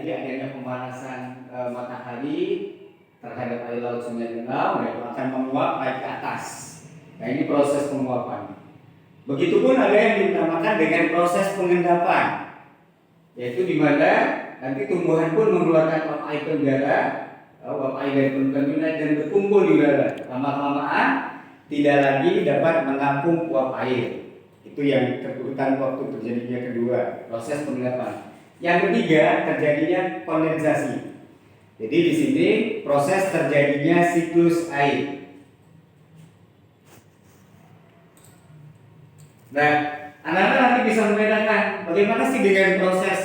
jadi adanya pemanasan matahari terhadap air laut Sungai Danau, itu akan menguap naik ke atas. Nah, ini proses penguapan. Begitupun ada yang dinamakan dengan proses pengendapan, yaitu di mana nanti tumbuhan pun mengeluarkan uap air ke udara, uap air dari permukaan dunia dan berkumpul di udara. Lama-lamaan tidak lagi dapat menampung uap air. Itu yang urutan waktu terjadinya kedua, proses pengendapan. Yang ketiga, terjadinya kondensasi. Jadi di sini proses terjadinya siklus air. Nah, anak-anak nanti bisa membedakan bagaimana sih dengan proses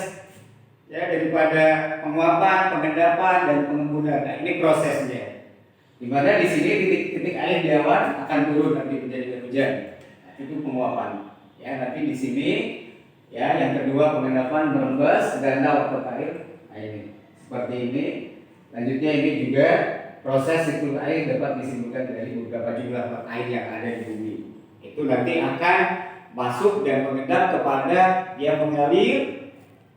daripada penguapan, pengendapan dan pengembunan. Nah, ini prosesnya. Di mana di sini titik-titik air di awan akan turun nanti menjadi hujan. Nah, itu penguapan. Ya, nanti di sini yang kedua pengendapan merembes danau atau air. Nah, ini seperti ini. Lanjutnya ini juga proses siklus air dapat disimpulkan dari beberapa jumlah air yang ada di bumi. Itu nanti akan masuk dan mengendap kepada yang mengalir.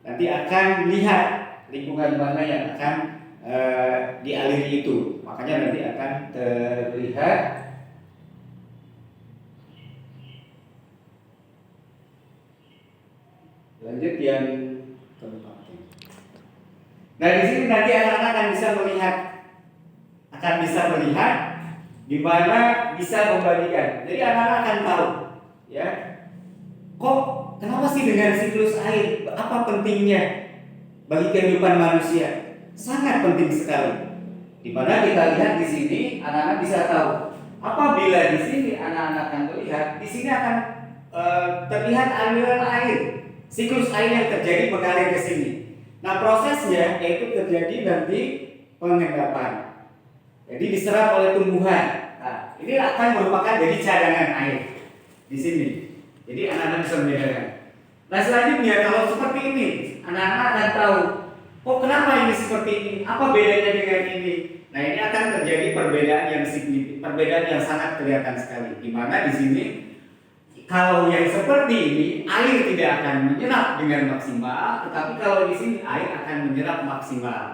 Nanti akan lihat lingkungan mana yang akan dialiri itu. Makanya nanti akan terlihat lanjut yang keempat. Nah, di sini nanti anak-anak akan bisa melihat di mana bisa membandingkan. Jadi anak-anak akan tahu, ya. Kok kenapa sih dengan siklus air? Apa pentingnya bagi kehidupan manusia? Sangat penting sekali. Di mana kita lihat di sini anak-anak bisa tahu. Apabila di sini anak-anak akan melihat, di sini akan terlihat aliran air. Siklus air yang terjadi mengalir ke sini. Nah, prosesnya yaitu terjadi nanti pengendapan. Jadi diserap oleh tumbuhan. Nah, ini akan merupakan jadi cadangan air di sini. Jadi anak-anak bisa membedakan. Nah, selanjutnya kalau seperti ini, anak-anak akan tahu, kok kenapa ini seperti ini? Apa bedanya dengan ini? Nah, ini akan terjadi perbedaan yang signifikan, perbedaan yang sangat kelihatan sekali. Di mana di sini kalau yang seperti ini air tidak akan menyerap dengan maksimal, tetapi kalau di sini air akan menyerap maksimal.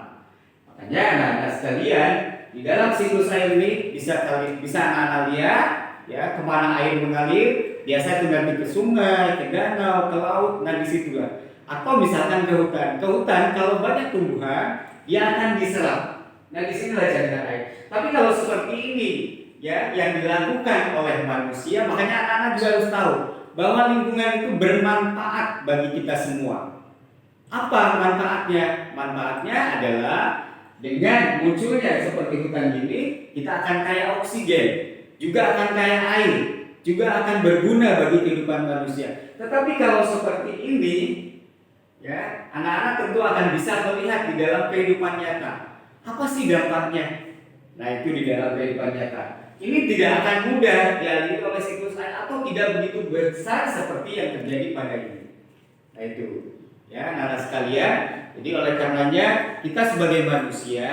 Makanya anak-anak sekalian, di dalam siklus air ini bisa anak-anak lihat kemana air mengalir. Biasa itu nanti ke sungai, ke danau, ke laut, nah di situ lah. Atau misalkan ke hutan. Ke hutan kalau banyak tumbuhan, dia akan diserap. Nah di sinilah cadangan air. Tapi kalau seperti ini, yang dilakukan oleh manusia, makanya anak-anak juga harus tahu bahwa lingkungan itu bermanfaat bagi kita semua. Apa manfaatnya? Manfaatnya adalah dengan munculnya seperti hutan ini, kita akan kaya oksigen, juga akan kaya air, juga akan berguna bagi kehidupan manusia. Tetapi kalau seperti ini, anak-anak tentu akan bisa melihat di dalam kehidupan nyata. Apa sih dampaknya? Nah, itu di dalam kehidupan nyata. Ini tidak akan mudah dialiri oleh siklus air atau tidak begitu besar seperti yang terjadi pada ini. Nah, itu. Anak-anak sekalian, jadi oleh karenanya kita sebagai manusia,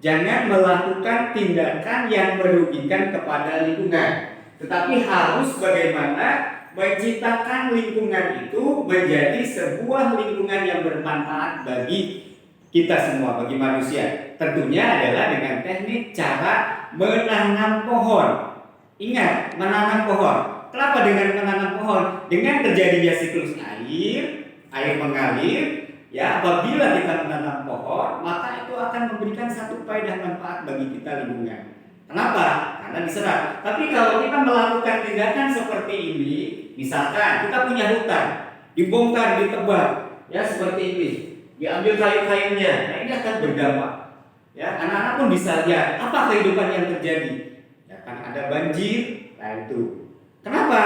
jangan melakukan tindakan yang merugikan kepada lingkungan. Tetapi harus bagaimana menciptakan lingkungan itu menjadi sebuah lingkungan yang bermanfaat bagi kita semua, bagi manusia. Tentunya adalah dengan teknik cara menanam pohon. Ingat, menanam pohon. Kenapa dengan menanam pohon? Dengan terjadinya siklus air mengalir, apabila kita menanam pohon, maka itu akan memberikan satu faedah manfaat bagi kita lingkungan. Kenapa? Karena diserap. Tapi kalau kita melakukan tindakan seperti ini, misalkan kita punya hutan, dibongkar, ditebang, seperti ini, diambil kayu-kayunya, nah ini akan berdampak. Anak-anak pun bisa lihat apa kehidupan yang terjadi. Kan ada banjir, nah itu. Kenapa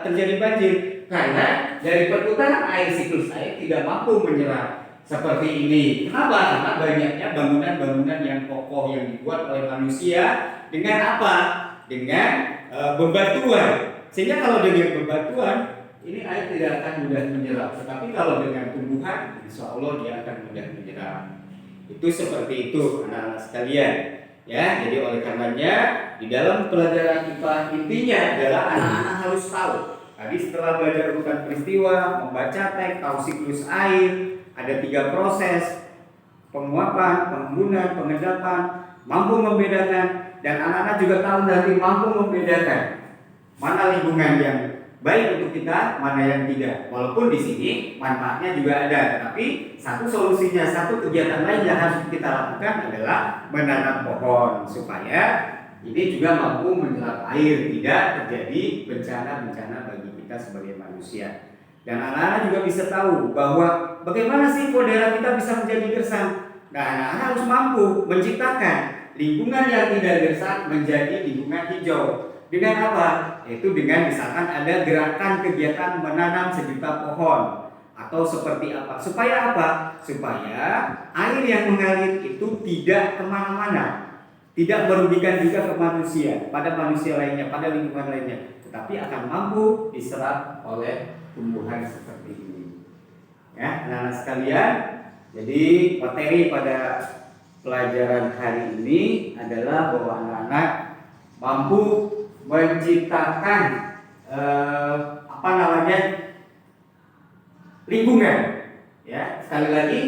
terjadi banjir? Karena dari perputaran air, siklus air tidak mampu menyerap seperti ini. Kenapa? Karena banyaknya bangunan-bangunan yang kokoh yang dibuat oleh manusia dengan apa? Dengan bebatuan. Sehingga kalau dengan bebatuan, ini air tidak akan mudah menyerap. Tetapi kalau dengan tumbuhan, insya Allah dia akan mudah menyerap. Itu seperti itu anak-anak sekalian. Jadi oleh karenanya di dalam pelajaran IPA intinya adalah anak-anak harus tahu. Tadi setelah belajar urutan peristiwa, membaca teks, tahu siklus air, ada 3 proses: penguapan, pengembunan, pengendapan, mampu membedakan, dan anak-anak juga tahu nanti mampu membedakan mana lingkungan yang baik untuk kita, mana yang tidak. Walaupun di sini manfaatnya juga ada, tapi satu solusinya, satu kegiatan lain yang harus kita lakukan adalah menanam pohon supaya ini juga mampu menyerap air, tidak terjadi bencana-bencana bagi kita sebagai manusia. Dan anak-anak juga bisa tahu bahwa bagaimana sih daerah kita bisa menjadi gersang. Nah, anak-anak harus mampu menciptakan lingkungan yang tidak gersang menjadi lingkungan hijau. Dengan apa? Yaitu dengan misalkan ada gerakan kegiatan menanam 1.000.000 pohon atau seperti apa. Supaya apa? Supaya air yang mengalir itu tidak kemana-mana, tidak merugikan juga ke manusia, pada manusia lainnya, pada lingkungan lainnya, tetapi akan mampu diserap oleh tumbuhan seperti ini. Ya, anak-anak sekalian, jadi materi pada pelajaran hari ini adalah bahwa anak-anak mampu menciptakan lingkungan. Ya, sekali lagi,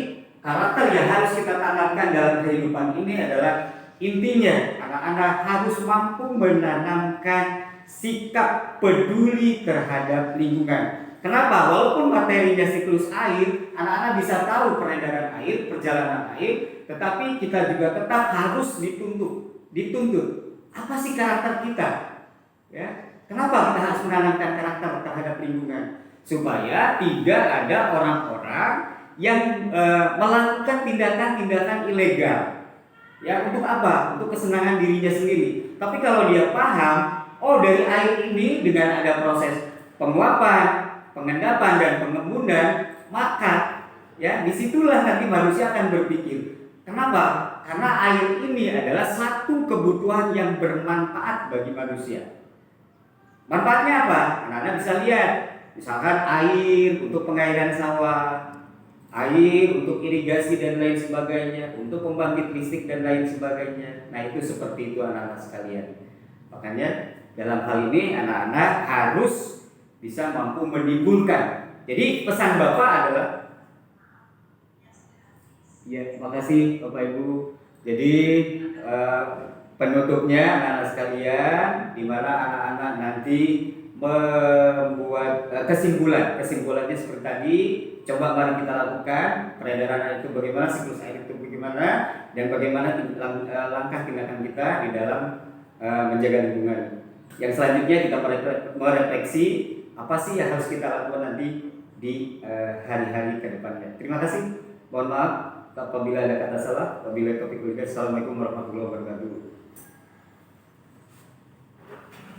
karakter yang harus kita tanamkan dalam kehidupan ini adalah intinya anak-anak harus mampu menanamkan sikap peduli terhadap lingkungan. Kenapa? Walaupun materinya siklus air, anak-anak bisa tahu peredaran air, perjalanan air, tetapi kita juga tetap harus dituntut. Apa sih karakter kita? Ya, kenapa kita harus menanamkan karakter terhadap lingkungan? Supaya tidak ada orang-orang yang melakukan tindakan-tindakan ilegal. Ya, untuk apa? Untuk kesenangan dirinya sendiri. Tapi kalau dia paham, oh dari air ini dengan ada proses penguapan, pengendapan, dan pengembunan, maka ya disitulah nanti manusia akan berpikir. Kenapa? Karena air ini adalah satu kebutuhan yang bermanfaat bagi manusia. Manfaatnya apa? Anak-anak bisa lihat, misalkan air untuk pengairan sawah, air untuk irigasi dan lain sebagainya, untuk pembangkit listrik dan lain sebagainya. Nah, itu seperti itu anak-anak sekalian. Makanya dalam hal ini anak-anak harus bisa mampu menimbulkan. Jadi pesan Bapak adalah, ya, terima kasih Bapak Ibu. Jadi penutupnya anak-anak sekalian, di mana anak-anak nanti membuat kesimpulannya seperti tadi. Coba mari kita lakukan peredaran air itu bagaimana, siklus air itu bagaimana, dan bagaimana langkah tindakan kita di dalam menjaga lingkungan. Yang selanjutnya kita merefleksi apa sih yang harus kita lakukan nanti di hari-hari ke depannya. Terima kasih. Mohon maaf apabila ada kata salah. Wabillahi taufiq wal hidayah. Assalamualaikum warahmatullahi wabarakatuh.